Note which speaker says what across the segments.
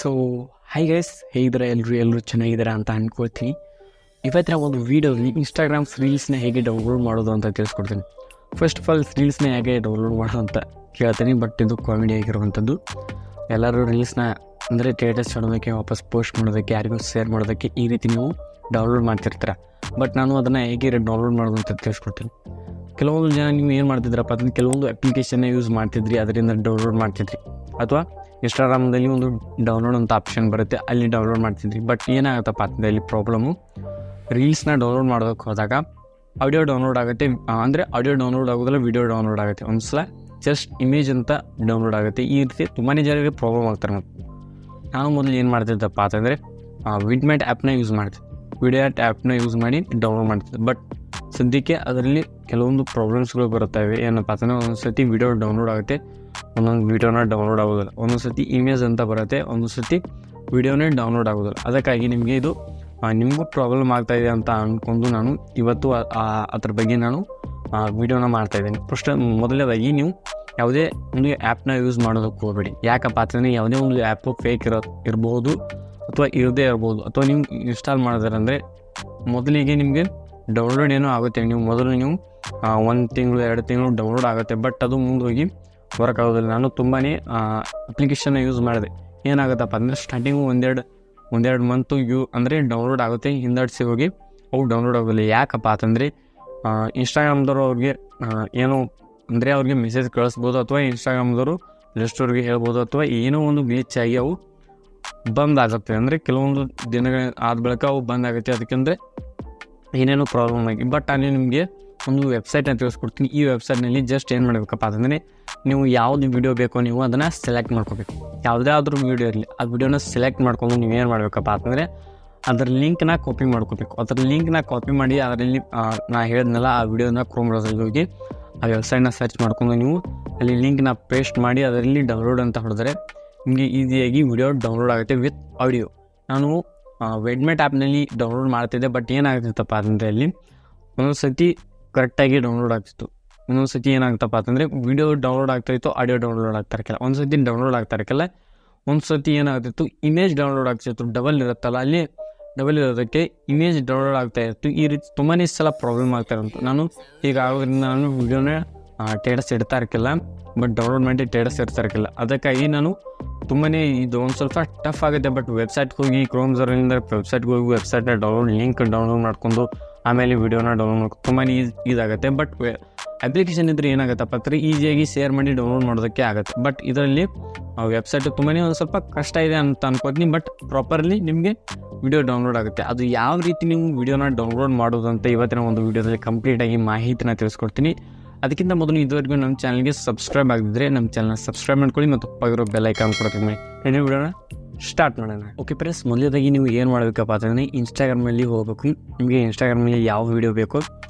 Speaker 1: So high guys, ಹೇಗಿದ್ದಾರೆ ಎಲ್ಲರೂ ಚೆನ್ನಾಗಿದ್ದಾರೆ ಅಂತ ಅಂದ್ಕೊಳ್ತೀನಿ. ಇವತ್ತಿನ ಒಂದು ವೀಡಿಯೋದಲ್ಲಿ ಇನ್ಸ್ಟಾಗ್ರಾಮ್ಸ್ ರೀಲ್ಸ್ನ ಹೇಗೆ ಡೌನ್ಲೋಡ್ ಮಾಡೋದು ಅಂತ ತಿಳಿಸ್ಕೊಡ್ತೀನಿ. ಫಸ್ಟ್ ಆಫ್ ಆಲ್ ರೀಲ್ಸ್ನ ಹೇಗೆ ಡೌನ್ಲೋಡ್ ಮಾಡೋದು ಅಂತ ಕೇಳ್ತೀನಿ, ಬಟ್ ಇದು ಕಾಮಿಡಿ ಆಗಿರುವಂಥದ್ದು. ಎಲ್ಲರೂ ರೀಲ್ಸ್ನ ಅಂದರೆ ಸ್ಟೇಟಸ್ ಮಾಡೋದಕ್ಕೆ, ವಾಪಸ್ ಪೋಸ್ಟ್ ಮಾಡೋದಕ್ಕೆ, ಯಾರಿಗೂ ಶೇರ್ ಮಾಡೋದಕ್ಕೆ ಈ ರೀತಿ ನೀವು ಡೌನ್ಲೋಡ್ ಮಾಡ್ತಿರ್ತೀರ. ಬಟ್ ನಾನು ಅದನ್ನು ಹೇಗೆ ಡೌನ್ಲೋಡ್ ಮಾಡೋದು ಅಂತ ತಿಳಿಸ್ಕೊಡ್ತೀನಿ. ಕೆಲವೊಂದು ಜನ ನೀವು ಏನು ಮಾಡ್ತಿದ್ರಪ್ಪ ಅದನ್ನು ಕೆಲವೊಂದು ಅಪ್ಲಿಕೇಶನ್ನ ಯೂಸ್ ಮಾಡ್ತಿದ್ರಿ, ಅದರಿಂದ ಡೌನ್ಲೋಡ್ ಮಾಡ್ತಿದ್ರಿ. ಅಥವಾ ಇನ್ಸ್ಟಾಗ್ರಾಮ್ದಲ್ಲಿ ಒಂದು ಡೌನ್ಲೋಡ್ ಅಂತ ಆಪ್ಷನ್ ಬರುತ್ತೆ, ಅಲ್ಲಿ ಡೌನ್ಲೋಡ್ ಮಾಡ್ತಿದ್ರಿ. ಬಟ್ ಏನಾಗುತ್ತಪ್ಪ ಅಂತಂದರೆ ಇಲ್ಲಿ ಪ್ರಾಬ್ಲಮ್ಮು, ರೀಲ್ಸ್ನ ಡೌನ್ಲೋಡ್ ಮಾಡೋದಕ್ಕೆ ಹೋದಾಗ ಆಡಿಯೋ ಡೌನ್ಲೋಡ್ ಆಗುತ್ತೆ. ಅಂದರೆ ಆಡಿಯೋ ಡೌನ್ಲೋಡ್ ಆಗೋದಿಲ್ಲ, ವಿಡಿಯೋ ಡೌನ್ಲೋಡ್ ಆಗುತ್ತೆ. ಒಂದು ಸಲ ಜಸ್ಟ್ ಇಮೇಜ್ ಅಂತ ಡೌನ್ಲೋಡ್ ಆಗುತ್ತೆ. ಈ ರೀತಿ ತುಂಬಾ ಜನರಿಗೆ ಪ್ರಾಬ್ಲಮ್ ಆಗ್ತಾರೆ. ನಾನು ಮೊದಲು ಏನು ಮಾಡ್ತಿದ್ದಪ್ಪ ಅಂತಂದರೆ ವಿಡ್ಮೆಟ್ ಆ್ಯಪ್ನ ಯೂಸ್ ಮಾಡ್ತಿದ್ದೆ. ವಿಡಿಯೋಟ್ ಆ್ಯಪ್ನ ಯೂಸ್ ಮಾಡಿ ಡೌನ್ಲೋಡ್ ಮಾಡ್ತಿದ್ದೆ. ಬಟ್ ಸದ್ಯಕ್ಕೆ ಅದರಲ್ಲಿ ಕೆಲವೊಂದು ಪ್ರಾಬ್ಲಮ್ಸ್ಗಳು ಬರುತ್ತವೆ. ಏನಪ್ಪ ಅಂತಂದರೆ ಒಂದೊಂದು ಸರ್ತಿ ವಿಡಿಯೋ ಡೌನ್ಲೋಡ್ ಆಗುತ್ತೆ, ಒಂದೊಂದು ವೀಡಿಯೋನ ಡೌನ್ಲೋಡ್ ಆಗೋದಿಲ್ಲ. ಒಂದೊಂದು ಸರ್ತಿ ಇಮೇಜ್ ಅಂತ ಬರುತ್ತೆ, ಒಂದೊಂದು ಸರ್ತಿ ವೀಡಿಯೋನೇ ಡೌನ್ಲೋಡ್ ಆಗೋದಿಲ್ಲ. ಅದಕ್ಕಾಗಿ ನಿಮಗೆ ಇದು ನಿಮಗೂ ಪ್ರಾಬ್ಲಮ್ ಆಗ್ತಾಯಿದೆ ಅಂತ ಅಂದ್ಕೊಂಡು ನಾನು ಇವತ್ತು ಅದ್ರ ಬಗ್ಗೆ ನಾನು ವೀಡಿಯೋನ ಮಾಡ್ತಾಯಿದ್ದೀನಿ. ಫಸ್ಟ್ ಮೊದಲನೇದಾಗಿ ನೀವು ಯಾವುದೇ ಒಂದು ಆ್ಯಪ್ನ ಯೂಸ್ ಮಾಡೋದಕ್ಕೆ ಹೋಗಬೇಡಿ. ಯಾಕಪ್ಪ ಅಂತಂದರೆ ಯಾವುದೇ ಒಂದು ಆ್ಯಪು ಫೇಕ್ ಇರ್ಬೋದು ಅಥವಾ ಇರದೇ ಇರ್ಬೋದು. ಅಥವಾ ನೀವು ಇನ್ಸ್ಟಾಲ್ ಮಾಡಿದ್ರಂದರೆ ಮೊದಲಿಗೆ ನಿಮಗೆ ಡೌನ್ಲೋಡ್ ಏನೋ ಆಗುತ್ತೆ. ನೀವು ಮೊದಲು 1 ತಿಂಗಳು 2 ತಿಂಗಳು ಡೌನ್ಲೋಡ್ ಆಗುತ್ತೆ, ಬಟ್ ಅದು ಮುಂದೋಗಿ ವರ್ಕ್ ಆಗೋದಿಲ್ಲ. ನಾನು ತುಂಬಾ ಅಪ್ಲಿಕೇಶನ್ನ ಯೂಸ್ ಮಾಡಿದೆ. ಏನಾಗುತ್ತಪ್ಪ ಅಂದರೆ ಸ್ಟಾರ್ಟಿಂಗು ಒಂದೆರಡು ಮಂತು ಅಂದರೆ ಡೌನ್ಲೋಡ್ ಆಗುತ್ತೆ, ಹಿಂದಡಿಸಿ ಹೋಗಿ ಅವು ಡೌನ್ಲೋಡ್ ಆಗೋದಿಲ್ಲ. ಯಾಕಪ್ಪ ಅಂತಂದರೆ ಇನ್ಸ್ಟಾಗ್ರಾಮ್ದವರು ಅವ್ರಿಗೆ ಏನೋ ಅಂದರೆ ಅವ್ರಿಗೆ ಮೆಸೇಜ್ ಕಳಿಸ್ಬೋದು, ಅಥವಾ ಇನ್ಸ್ಟಾಗ್ರಾಮ್ದವರು ಪ್ಲೇಸ್ಟೋರ್ಗೆ ಹೇಳ್ಬೋದು, ಅಥವಾ ಏನೋ ಒಂದು ಗ್ಲಿಚ್ ಆಗಿ ಅವು ಬಂದಾಗುತ್ತೆ. ಅಂದರೆ ಕೆಲವೊಂದು ದಿನಗಳ ಆದ ಬಳಿಕ ಅವು ಬಂದಾಗುತ್ತೆ. ಅದಕ್ಕೆಂದರೆ ಏನೇನೋ ಪ್ರಾಬ್ಲಮ್ ಆಗಿ. ಬಟ್ ಅಲ್ಲಿ ನಿಮಗೆ ಒಂದು ವೆಬ್ಸೈಟ್ನ ತಿಳಿಸ್ಕೊಡ್ತೀನಿ. ಈ ವೆಬ್ಸೈಟ್ನಲ್ಲಿ ಜಸ್ಟ್ ಏನು ಮಾಡಬೇಕಪ್ಪ ಅಂತಂದರೆ ನೀವು ಯಾವುದು ವೀಡಿಯೋ ಬೇಕೋ ನೀವು ಅದನ್ನು ಸೆಲೆಕ್ಟ್ ಮಾಡ್ಕೋಬೇಕು. ಯಾವುದೇ ಆದರೂ ವೀಡಿಯೋ ಇರಲಿ, ಆ ವಿಡಿಯೋನ ಸೆಲೆಕ್ಟ್ ಮಾಡ್ಕೊಂಡು ನೀವು ಏನು ಮಾಡಬೇಕಪ್ಪ ಅಂತಂದರೆ ಅದರ ಲಿಂಕ್ನ ಕಾಪಿ ಮಾಡ್ಕೋಬೇಕು. ಅದರ ಲಿಂಕ್ನ ಕಾಪಿ ಮಾಡಿ ಅದರಲ್ಲಿ ನಾ ಹೇಳಿದ್ನಲ್ಲ ಆ ವಿಡಿಯೋನ ಕ್ರೋಮ್ ಬ್ರೌಸರ್ಗೆ ಹೋಗಿ ಆ ವೆಬ್ಸೈಟ್ನ ಸರ್ಚ್ ಮಾಡ್ಕೊಂಡು ನೀವು ಅಲ್ಲಿ ಲಿಂಕ್ನ ಪೇಸ್ಟ್ ಮಾಡಿ ಅದರಲ್ಲಿ ಡೌನ್ಲೋಡ್ ಅಂತ ಹೊಡೆದ್ರೆ ನಿಮಗೆ ಈಸಿಯಾಗಿ ವಿಡಿಯೋ ಡೌನ್ಲೋಡ್ ಆಗುತ್ತೆ ವಿತ್ ಆಡಿಯೋ. ನಾನು ವಿಡ್ಮೆಟ್ ಆ್ಯಪ್ನಲ್ಲಿ ಡೌನ್ಲೋಡ್ ಮಾಡ್ತಿದ್ದೆ, ಬಟ್ ಏನಾಗ್ತಿತ್ತಪ್ಪ ಅಂತಂದರೆ ಅಲ್ಲಿ ಒಂದೊಂದು ಸರ್ತಿ ಕರೆಕ್ಟಾಗಿ ಡೌನ್ಲೋಡ್ ಆಗ್ತಿತ್ತು, ಒಂದೊಂದು ಸರ್ತಿ ಏನಾಗ್ತಪ್ಪ ಅಂತಂದರೆ ವಿಡಿಯೋ ಡೌನ್ಲೋಡ್ ಆಗ್ತಾಯಿತ್ತು, ಆಡಿಯೋ ಡೌನ್ಲೋಡ್ ಆಗ್ತಾಯಿರಕ್ಕಿಲ್ಲ. ಒಂದು ಸರ್ತಿ ಡೌನ್ಲೋಡ್ ಆಗ್ತಾಯಿರಕ್ಕಿಲ್ಲ, ಒಂದು ಸರ್ತಿ ಏನಾಗ್ತಿತ್ತು ಇಮೇಜ್ ಡೌನ್ಲೋಡ್ ಆಗ್ತಿತ್ತು. ಡಬಲ್ ಇರುತ್ತಲ್ಲ, ಅಲ್ಲಿ ಡಬಲ್ ಇರೋದಕ್ಕೆ ಇಮೇಜ್ ಡೌನ್ಲೋಡ್ ಆಗ್ತಾಯಿತ್ತು. ಈ ರೀತಿ ತುಂಬಾ ಸಲ ಪ್ರಾಬ್ಲಮ್ ಆಗ್ತಾಯಿರುವಂಥ. ನಾನು ಈಗ ಆಗೋದ್ರಿಂದ ನಾನು ವಿಡಿಯೋನ ಸ್ಟೇಟಸ್ ಇಡ್ತಾ ಇರಕ್ಕಿಲ್ಲ, ಬಟ್ ಡೌನ್ಲೋಡ್ ಮಾಡಿ ಸ್ಟೇಟಸ್ ಇಡ್ತಾ ಇರಕ್ಕಿಲ್ಲ. ಅದಕ್ಕಾಗಿ ನಾನು ತುಂಬಾ ಇದು ಒಂದು ಸ್ವಲ್ಪ ಟಫ್ ಆಗುತ್ತೆ. ಬಟ್ ವೆಬ್ಸೈಟ್ಗೆ ಹೋಗಿ ಕ್ರೋಮ್ ಬ್ರೌಸರಿಂದ ವೆಬ್ಸೈಟ್ಗೆ ಹೋಗಿ ವೆಬ್ಸೈಟ್ನ ಲಿಂಕ್ ಡೌನ್ಲೋಡ್ ಮಾಡ್ಕೊಂಡು ಆಮೇಲೆ ವಿಡಿಯೋನ ಡೌನ್ಲೋಡ್ ಮಾಡ್ಕೊಂಡು ತುಂಬಾ ಇದಾಗುತ್ತೆ. ಬಟ್ ಅಪ್ಲಿಕೇಶನ್ ಇದ್ದರೆ ಏನಾಗುತ್ತಪ್ಪ ಅಂದರೆ ಈಸಿಯಾಗಿ ಶೇರ್ ಮಾಡಿ ಡೌನ್ಲೋಡ್ ಮಾಡೋದಕ್ಕೆ ಆಗುತ್ತೆ. ಬಟ್ ಇದರಲ್ಲಿ ವೆಬ್ಸೈಟ್ ತುಂಬಾ ಒಂದು ಸ್ವಲ್ಪ ಕಷ್ಟ ಇದೆ ಅಂತ ಅನ್ಕೋತೀನಿ. ಬಟ್ ಪ್ರಾಪರ್ಲಿ ನಿಮಗೆ ವಿಡಿಯೋ ಡೌನ್ಲೋಡ್ ಆಗುತ್ತೆ. ಅದು ಯಾವ ರೀತಿ ನೀವು ವಿಡಿಯೋನ ಡೌನ್ಲೋಡ್ ಮಾಡೋದು ಅಂತ ಇವತ್ತಿನ ಒಂದು ವಿಡಿಯೋದಲ್ಲಿ ಕಂಪ್ಲೀಟಾಗಿ ಮಾಹಿತಿನ ತಿಳಿಸ್ಕೊಡ್ತೀನಿ. ಅದಕ್ಕಿಂತ ಮೊದಲು ಇದುವರೆಗೂ ನಮ್ಮ ಚಾನಲ್ಗೆ ಸಬ್ಸ್ಕ್ರೈಬ್ ಆಗಿದ್ದರೆ ನಮ್ಮ ಚಾನಲ್ನ ಸಬ್ಸ್ಕ್ರೈಬ್ ಮಾಡ್ಕೊಳ್ಳಿ ಮತ್ತು ಪಕ್ಕದಲ್ಲಿರೋ ಬೆಲ್ ಐಕಾನ್ ಕೊಡ್ತೀನಿ. ಏನೇ ವಿಡಿಯೋನ ಸ್ಟಾರ್ಟ್ ಮಾಡೋಣ. ಓಕೆ ಫ್ರೆಂಡ್ಸ್, ಮೊದಲದಾಗಿ ನೀವು ಏನು ಮಾಡಬೇಕಪ್ಪ ಅಂತಂದರೆ ಇನ್ಸ್ಟಾಗ್ರಾಮಲ್ಲಿ ಹೋಗಬೇಕು. ನಿಮಗೆ ಇನ್ಸ್ಟಾಗ್ರಾಮಲ್ಲಿ ಯಾವ ವೀಡಿಯೋ ಬೇಕೋ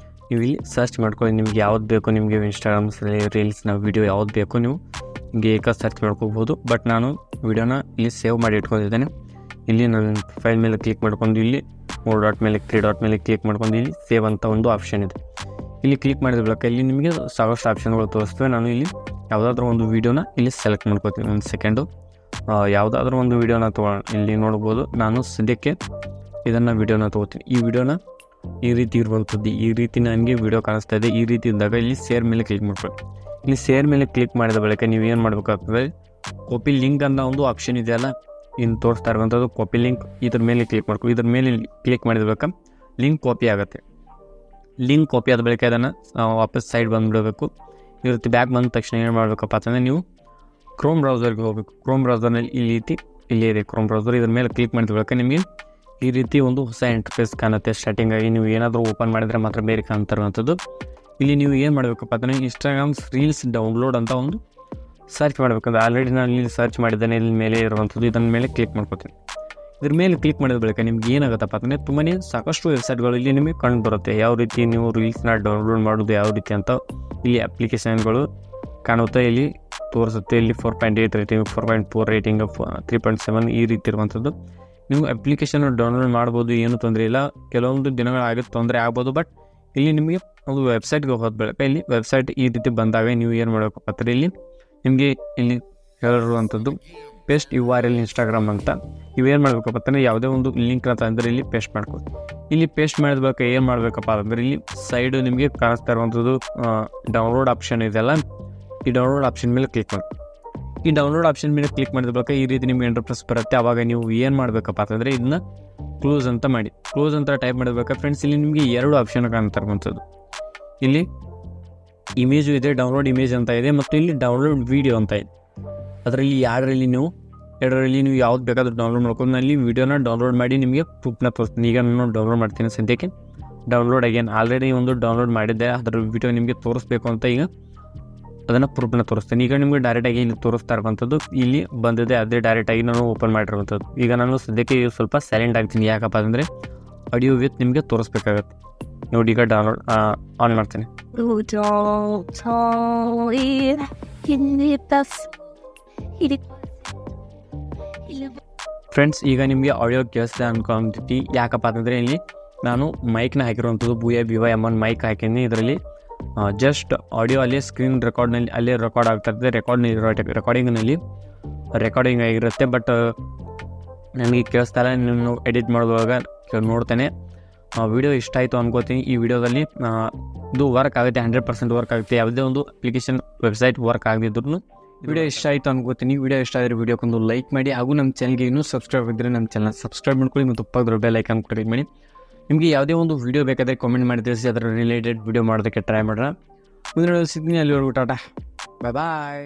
Speaker 1: ನೀವು ಇಲ್ಲಿ ಸರ್ಚ್ ಮಾಡ್ಕೊಳ್ಳಿ. ನಿಮ್ಗೆ ಯಾವ್ದು ಬೇಕೋ, ನಿಮಗೆ ಇನ್ಸ್ಟಾಗ್ರಾಮ್ಸ್ ರೀಲ್ಸ್ನ ವೀಡಿಯೋ ಯಾವ್ದು ಬೇಕೋ ನೀವು ನಿಮಗೆ ಸರ್ಚ್ ಮಾಡ್ಕೋಬೋದು. ಬಟ್ ನಾನು ವೀಡಿಯೋನ ಇಲ್ಲಿ ಸೇವ್ ಮಾಡಿ ಇಟ್ಕೊಂಡಿದ್ದೇನೆ. ಇಲ್ಲಿ ನಾನು ಫೈಲ್ ಮೇಲೆ ಕ್ಲಿಕ್ ಮಾಡ್ಕೊಂಡು ಇಲ್ಲಿ 3 ಡಾಟ್ ಮೇಲೆ 3 ಡಾಟ್ ಮೇಲೆ ಕ್ಲಿಕ್ ಮಾಡ್ಕೊಂಡು ಇಲ್ಲಿ ಸೇವ್ ಅಂತ ಒಂದು ಆಪ್ಷನ್ ಇದೆ. ಇಲ್ಲಿ ಕ್ಲಿಕ್ ಮಾಡಿದ ಬಳಿಕ ಇಲ್ಲಿ ನಿಮಗೆ ಸಾಕಷ್ಟು ಆಪ್ಷನ್ಗಳು ತೋರಿಸ್ತವೆ. ನಾನು ಇಲ್ಲಿ ಯಾವುದಾದ್ರೂ ಒಂದು ವೀಡಿಯೋನ ಇಲ್ಲಿ ಸೆಲೆಕ್ಟ್ ಮಾಡ್ಕೋತೀನಿ. ಒಂದು ಸೆಕೆಂಡು, ಯಾವುದಾದ್ರೂ ಒಂದು ವೀಡಿಯೋನ ಇಲ್ಲಿ ನೋಡ್ಬೋದು. ನಾನು ಸದ್ಯಕ್ಕೆ ಇದನ್ನು ವೀಡಿಯೋನ ತೊಗೋತೀನಿ. ಈ ವಿಡಿಯೋನ ಈ ರೀತಿ ಇರುವಂಥದ್ದು, ಈ ರೀತಿ ನನಗೆ ವೀಡಿಯೋ ಕಾಣಿಸ್ತಾ ಇದೆ. ಈ ರೀತಿ ಇದ್ದಾಗ ಇಲ್ಲಿ ಶೇರ್ ಮೇಲೆ ಕ್ಲಿಕ್ ಮಾಡ್ಕೊಳ್ಳಿ. ಇಲ್ಲಿ ಶೇರ್ ಮೇಲೆ ಕ್ಲಿಕ್ ಮಾಡಿದ ಬಳಿಕ ನೀವು ಏನು ಮಾಡಬೇಕಾಗ್ತದೆ, ಕಾಪಿ ಲಿಂಕ್ ಅನ್ನೋ ಒಂದು ಆಪ್ಷನ್ ಇದೆಯಲ್ಲ, ಇನ್ನು ತೋರಿಸ್ತಾ ಇರುವಂಥದ್ದು ಕಾಪಿ ಲಿಂಕ್, ಇದ್ರ ಮೇಲೆ ಕ್ಲಿಕ್ ಮಾಡ್ಕೊಳ್ಳಿ. ಇದ್ರ ಮೇಲೆ ಕ್ಲಿಕ್ ಮಾಡಿದ ಬಳಿಕ ಲಿಂಕ್ ಕಾಪಿ ಆಗುತ್ತೆ. ಲಿಂಕ್ ಕಾಪಿ ಆದ ಬಳಿಕ ಅದನ್ನು ವಾಪಸ್ ಸೈಡ್ ಬಂದುಬಿಡಬೇಕು. ಈ ರೀತಿ ಬ್ಯಾಕ್ ಬಂದ ತಕ್ಷಣ ಏನು ಮಾಡಬೇಕಪ್ಪ ಅಂತಂದರೆ ನೀವು ಕ್ರೋಮ್ ಬ್ರೌಸರ್ಗೆ ಹೋಗಬೇಕು. ಕ್ರೋಮ್ ಬ್ರೌಸರ್ನಲ್ಲಿ ಈ ರೀತಿ ಇಲ್ಲಿ ಇದೆ ಕ್ರೋಮ್ ಬ್ರೌಸರ್. ಇದ್ರ ಮೇಲೆ ಕ್ಲಿಕ್ ಮಾಡಿದ ಬಳಿಕ ನಿಮಗೆ ಈ ರೀತಿ ಒಂದು ಹೊಸ ಇಂಟರ್ಫೇಸ್ ಕಾಣುತ್ತೆ. ಸ್ಟಾರ್ಟಿಂಗಾಗಿ ನೀವು ಏನಾದರೂ ಓಪನ್ ಮಾಡಿದರೆ ಮಾತ್ರ ಬೇರೆ ಕಾಣ್ತಿರುವಂಥದ್ದು. ಇಲ್ಲಿ ನೀವು ಏನು ಮಾಡಬೇಕಪ್ಪ ಅಂತಂದರೆ ಇನ್ಸ್ಟಾಗ್ರಾಮ್ಸ್ ರೀಲ್ಸ್ ಡೌನ್ಲೋಡ್ ಅಂತ ಒಂದು ಸರ್ಚ್ ಮಾಡಬೇಕಂದ್ರೆ ಆಲ್ರೆಡಿ ನಾನು ಇಲ್ಲಿ ಸರ್ಚ್ ಮಾಡಿದ್ದೇನೆ. ಇಲ್ಲಿ ಮೇಲೆ ಇರುವಂಥದ್ದು ಇದನ್ನ ಮೇಲೆ ಕ್ಲಿಕ್ ಮಾಡ್ಕೊತೀನಿ. ಇದ್ರ ಮೇಲೆ ಕ್ಲಿಕ್ ಮಾಡಿದ ಬಳಿಕ ನಿಮ್ಗೆ ಏನಾಗುತ್ತಪ್ಪ ಅಂತಂದರೆ ತುಂಬಾ ಸಾಕಷ್ಟು ವೆಬ್ಸೈಟ್ಗಳು ಇಲ್ಲಿ ನಿಮಗೆ ಕಂಡು ಬರುತ್ತೆ. ಯಾವ ರೀತಿ ನೀವು ರೀಲ್ಸ್ನ ಡೌನ್ಲೋಡ್ ಮಾಡೋದು ಯಾವ ರೀತಿ ಅಂತ ಇಲ್ಲಿ ಅಪ್ಲಿಕೇಶನ್ಗಳು ಕಾಣುತ್ತೆ, ಇಲ್ಲಿ ತೋರಿಸುತ್ತೆ. ಇಲ್ಲಿ 4.8 ರೇಟಿಂಗ್, 4.4 ರೇಟಿಂಗ್, 3.7 ಈ ರೀತಿ ಇರುವಂಥದ್ದು. ನೀವು ಅಪ್ಲಿಕೇಶನ್ ಡೌನ್ಲೋಡ್ ಮಾಡ್ಬೋದು, ಏನೂ ತೊಂದರೆ ಇಲ್ಲ. ಕೆಲವೊಂದು ದಿನಗಳಾಗಿ ತೊಂದರೆ ಆಗ್ಬೋದು. ಬಟ್ ಇಲ್ಲಿ ನಿಮಗೆ ಒಂದು ವೆಬ್ಸೈಟ್ಗೆ ಹೋದ ಬಳಿಕ ಇಲ್ಲಿ ವೆಬ್ಸೈಟ್ ಈ ರೀತಿ ಬಂದಾಗ ನೀವು ಏನು ಮಾಡಬೇಕಪ್ಪ ಅಂದರೆ ಇಲ್ಲಿ ನಿಮಗೆ ಇಲ್ಲಿ ಹೇಳಿರುವಂಥದ್ದು ಪೇಸ್ಟ್ URL ಇನ್ಸ್ಟಾಗ್ರಾಮ್ ಅಂತ. ಇವೇನು ಮಾಡಬೇಕಪ್ಪ ಅಂತಂದರೆ ಯಾವುದೇ ಒಂದು ಲಿಂಕ್ ಅಂತ ಅಂದರೆ ಇಲ್ಲಿ ಪೇಸ್ಟ್ ಮಾಡ್ಕೊಳ್ಳಿ. ಇಲ್ಲಿ ಪೇಸ್ಟ್ ಮಾಡಿದ್ಬೇಕು ಏನು ಮಾಡಬೇಕಪ್ಪ ಅಂದರೆ ಇಲ್ಲಿ ಸೈಡು ನಿಮಗೆ ಕಾಣಿಸ್ತಾ ಇರುವಂಥದ್ದು ಡೌನ್ಲೋಡ್ ಆಪ್ಷನ್ ಇದೆಯಲ್ಲ, ಈ ಡೌನ್ಲೋಡ್ ಆಪ್ಷನ್ ಮೇಲೆ ಕ್ಲಿಕ್ ಮಾಡಿ. ಈ ಡೌನ್ಲೋಡ್ ಆಪ್ಷನ್ ಮೇಲೆ ಕ್ಲಿಕ್ ಮಾಡಿದ ಬಳಿಕ ಈ ರೀತಿ ನಿಮಗೆ ಇಂಟರ್ಫೇಸ್ ಬರುತ್ತೆ. ಆವಾಗ ನೀವು ಏನು ಮಾಡಬೇಕಪ್ಪ ಅಂತಂದರೆ ಇದನ್ನ ಕ್ಲೋಸ್ ಅಂತ ಮಾಡಿ. ಕ್ಲೋಸ್ ಅಂತ ಟೈಪ್ ಮಾಡಬೇಕಾ ಫ್ರೆಂಡ್ಸ್, ಇಲ್ಲಿ ನಿಮಗೆ 2 ಆಪ್ಷನ್ ಕಾಣ್ತಾ ಇರುವಂಥದ್ದು. ಇಲ್ಲಿ ಇಮೇಜು ಇದೆ, ಡೌನ್ಲೋಡ್ ಇಮೇಜ್ ಅಂತ ಇದೆ, ಮತ್ತು ಇಲ್ಲಿ ಡೌನ್ಲೋಡ್ ವೀಡಿಯೋ ಅಂತ ಇದೆ. ಅದರಲ್ಲಿ ಎರಡರಲ್ಲಿ ನೀವು ಯಾವ್ದು ಬೇಕಾದರೂ ಡೌನ್ಲೋಡ್ ಮಾಡ್ಕೊಂಡು ನಾನು ಇಲ್ಲಿ ವೀಡಿಯೋನ ಡೌನ್ಲೋಡ್ ಮಾಡಿ ನಿಮಗೆ ಪ್ರೂಫ್ನ ತೋರಿಸ್ತೀನಿ. ಈಗ ನಾನು ಡೌನ್ಲೋಡ್ ಮಾಡ್ತೀನಿ ಸದ್ಯಕ್ಕೆ. ಡೌನ್ಲೋಡ್ ಅಗೇನ್ ಆಲ್ರೆಡಿ ಒಂದು ಡೌನ್ಲೋಡ್ ಮಾಡಿದ್ದೆ, ಅದರ ವಿಡಿಯೋ ನಿಮಗೆ ತೋರಿಸ್ಬೇಕು ಅಂತ ಈಗ ಅದನ್ನು ಪ್ರೂಫ್ನ ತೋರಿಸ್ತೀನಿ. ಈಗ ನಿಮಗೆ ಡೈರೆಕ್ಟಾಗಿ ಇಲ್ಲಿ ತೋರಿಸ್ತಾ ಇರುವಂಥದ್ದು ಇಲ್ಲಿ ಬಂದಿದೆ, ಅದೇ ಡೈರೆಕ್ಟಾಗಿ ನಾನು ಓಪನ್ ಮಾಡಿರುವಂಥದ್ದು. ಈಗ ನಾನು ಸದ್ಯಕ್ಕೆ ಸ್ವಲ್ಪ ಸೈಲೆಂಟ್ ಆಗ್ತೀನಿ, ಯಾಕಪ್ಪ ಅಂದರೆ ಆಡಿಯೋ ವಿತ್ ನಿಮಗೆ ತೋರಿಸ್ಬೇಕಾಗತ್ತೆ. ನೋಡಿ ಈಗ ಡೌನ್ಲೋಡ್ ಆನ್ ಮಾಡ್ತೀನಿ. ಫ್ರೆಂಡ್ಸ್, ಈಗ ನಿಮಗೆ ಆಡಿಯೋ ಕೇಳಿಸ್ತಾ ಅನ್ಕೊಂತೀವಿ. ಯಾಕಪ್ಪ ಅಂತಂದರೆ ಇಲ್ಲಿ ನಾನು ಮೈಕ್ನ ಹಾಕಿರುವಂಥದ್ದು ಬೂಯ BY ಮೈಕ್ ಹಾಕಿದ್ದೀನಿ. ಇದರಲ್ಲಿ ಜಸ್ಟ್ ಆಡಿಯೋ ಅಲ್ಲಿ ಸ್ಕ್ರೀನ್ ರೆಕಾರ್ಡ್ನಲ್ಲಿ ಅಲ್ಲೇ ರೆಕಾರ್ಡ್ ಆಗ್ತಾ ಇರ್ತದೆ. ರೆಕಾರ್ಡಿಂಗ್ ಆಗಿರುತ್ತೆ, ಬಟ್ ನನಗೆ ಕೇಳಿಸ್ತಾ ಇಲ್ಲ. ನಾನು ಎಡಿಟ್ ಮಾಡೋವಾಗ ನೋಡ್ತೇನೆ. ವಿಡಿಯೋ ಇಷ್ಟ ಆಯಿತು ಅನ್ಕೋತೀನಿ. ಈ ವಿಡಿಯೋದಲ್ಲಿ ಇದು ವರ್ಕ್ ಆಗುತ್ತೆ, 100% ವರ್ಕ್ ಆಗುತ್ತೆ. ಯಾವುದೇ ಒಂದು ಅಪ್ಲಿಕೇಶನ್ ವೆಬ್ಸೈಟ್ ವರ್ಕ್ ಆಗದಿದ್ರು ವಿಡಿಯೋ ಇಷ್ಟ ಆಯಿತು ಅನ್ಕೋತೀನಿ. ವಿಡಿಯೋ ಇಷ್ಟ ಆದರೆ ವಿಡಿಯೋಕ್ಕೊಂದು ಲೈಕ್ ಮಾಡಿ, ಹಾಗೂ ನಮ್ಮ ಚಾನಲ್ಗೆ ಇನ್ನೂ ಸಬ್ಸ್ಕ್ರೈಬ್ ಆಗಿದ್ದರೆ ನಮ್ಮ ಚಾನಲ್ ಸಬ್ಸ್ಕ್ರೈಬ್ ಮಾಡ್ಕೊಳ್ಳಿ, ಮತ್ತು ಪಕ್ಕದ ಬೆಲ್ ಐಕಾನ್ ಕ್ಲಿಕ್ ಮಾಡಿ. ನಿಮಗೆ ಯಾವುದೇ ಒಂದು ವಿಡಿಯೋ ಬೇಕಾದರೆ ಕಾಮೆಂಟ್ ಮಾಡಿ ತಿಳಿಸಿ, ಅದರ ರಿಲೇಟೆಡ್ ವಿಡಿಯೋ ಮಾಡೋದಕ್ಕೆ ಟ್ರೈ ಮಾಡೋಣ. ಮುಂದಿನ ಸಿಗ್ತೀನಿ. ಅಲ್ಲಿವರೆಗೂ ಟಾಟಾ, ಬಾಯ್ ಬಾಯ್.